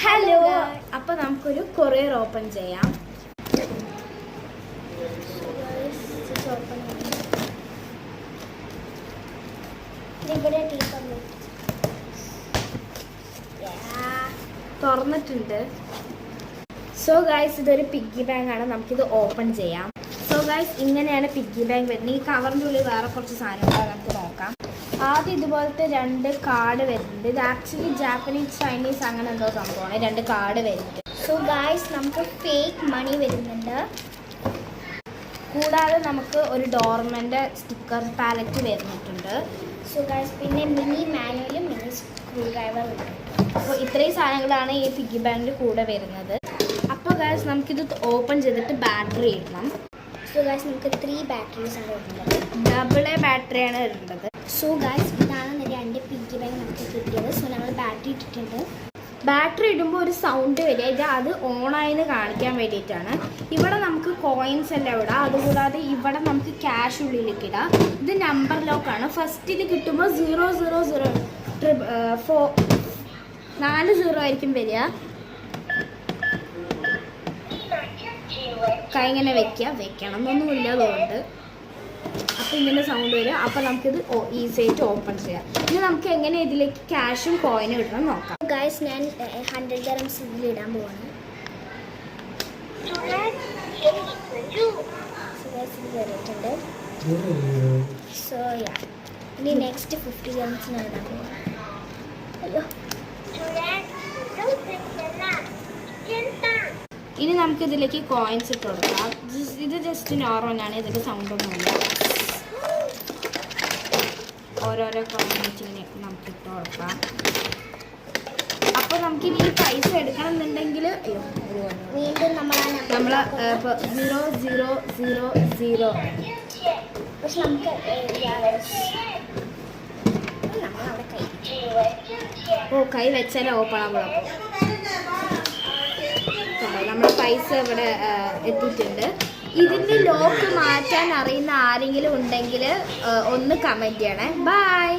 Hello, അപ്പോൾ നമുക്കൊരു courier open ചെയ്യാം. തുറന്നിട്ടുണ്ട്. സോ ഗൈസ്, ഇതൊരു പിഗ്ഗി ബാങ്ക് ആണ്. നമുക്കിത് ഓപ്പൺ ചെയ്യാം. സോ ഗൈസ്, ഇങ്ങനെയാണ് പിഗ്ഗി ബാങ്ക് വരുന്നത്. ഈ കവറിൻ്റെ ഉള്ളിൽ വേറെ കുറച്ച് സാധനങ്ങൾ നമുക്ക് നോക്കാം. ആദ്യം ഇതുപോലത്തെ 2 കാർഡ് വരുന്നുണ്ട്. ഇത് ആക്ച്വലി ജാപ്പനീസ് ചൈനീസ് അങ്ങനെ എന്തോ സംഭവമാണ്. 2 കാർഡ് വരുന്നുണ്ട്. സോ ഗായ്സ്, നമുക്ക് ഫേക്ക് മണി വരുന്നുണ്ട്. കൂടാതെ നമുക്ക് ഒരു ഡോർമെൻ്റെ സ്റ്റിക്കർ പാലറ്റ് വരുന്നിട്ടുണ്ട്. സോ ഗായ്സ്, പിന്നെ മിനി മാനുവലും മിനി സ്ക്രൂ ഡ്രൈവർ ഉണ്ട്. അപ്പോൾ ഇത്രയും സാധനങ്ങളാണ് ഈ പിഗ്ഗി ബാങ്കിൻ്റെ കൂടെ വരുന്നത്. അപ്പോൾ ഗായ്സ്, നമുക്കിത് ഓപ്പൺ ചെയ്തിട്ട് ബാറ്ററി ഇടണം. സോ ഗായ്സ്, നമുക്ക് 3 ബാറ്ററീസ് ആണ് വരുന്നത്. ഡബിൾ എ ബാറ്ററിയാണ് ഇടേണ്ടത്. സോ ഗായ്സ്, ഇതാണ് 2 പിഗ്ഗി ബാങ്ക് നമുക്ക് കിട്ടിയത്. സോ നമ്മൾ ബാറ്ററി ഇട്ടിട്ടുണ്ട്. ബാറ്ററി ഇടുമ്പോൾ ഒരു സൗണ്ട് വരിക. ഇത് അത് ഓണായെന്ന് കാണിക്കാൻ വേണ്ടിയിട്ടാണ്. ഇവിടെ നമുക്ക് കോയിൻസ് എല്ലാം ഇടാം. അതുകൂടാതെ ഇവിടെ നമുക്ക് ക്യാഷ് ഉള്ളിലേക്ക് ഇടാം. ഇത് നമ്പർ ലോക്കാണ്. ഫസ്റ്റിൽ കിട്ടുമ്പോൾ 000 4 0 ആയിരിക്കും വരിക. കൈ ഇങ്ങനെ വെക്കണം എന്നൊന്നുമില്ല അതുകൊണ്ട്. അപ്പോൾ ഇങ്ങനെ സൗണ്ട് വരും. അപ്പോൾ നമുക്കിത് ഈസി ആയിട്ട് ഓപ്പൺ ചെയ്യാം. ഇനി നമുക്ക് എങ്ങനെ ഇതിലേക്ക് ക്യാഷും കോയിനും ഇടണം നോക്കാം. ഗായ്സ്, ഞാൻ 100 dirhams ഇതിലിടാൻ പോവാണ്. സോ യാ, ഇനി നെക്സ്റ്റ് 50 dirhams ഇടാൻ പോവാണ്. അയ്യോ, ഇനി നമുക്ക് ഇതിലേക്ക് കോയിൻസ് ഇട്ട് കൊടുക്കാം. ഇത് ജസ്റ്റ് നോർമലാണ്. ഇതിൻ്റെ സൗണ്ടൊന്നുമില്ല. ഓരോരോ കോയിൻസ് ഇങ്ങനെ നമുക്ക് ഇട്ട് കൊടുക്കാം. അപ്പോൾ നമുക്കിനി ഈ പൈസ എടുക്കണം എന്നുണ്ടെങ്കിൽ വീണ്ടും നമ്മൾ ഇപ്പോൾ 000 പക്ഷെ നമുക്ക് കൈ വെച്ചാലേ ഓപ്പൺ ആവുള്ളൂ. നമ്മുടെ പൈസ ഇവിടെ എത്തിയിട്ടുണ്ട്. ഇതിൻ്റെ ലോക്ക് മാറ്റാൻ അറിയുന്ന ആരെങ്കിലും ഉണ്ടെങ്കിൽ ഒന്ന് കമൻറ്റ് ചെയ്യണേ. ബൈ.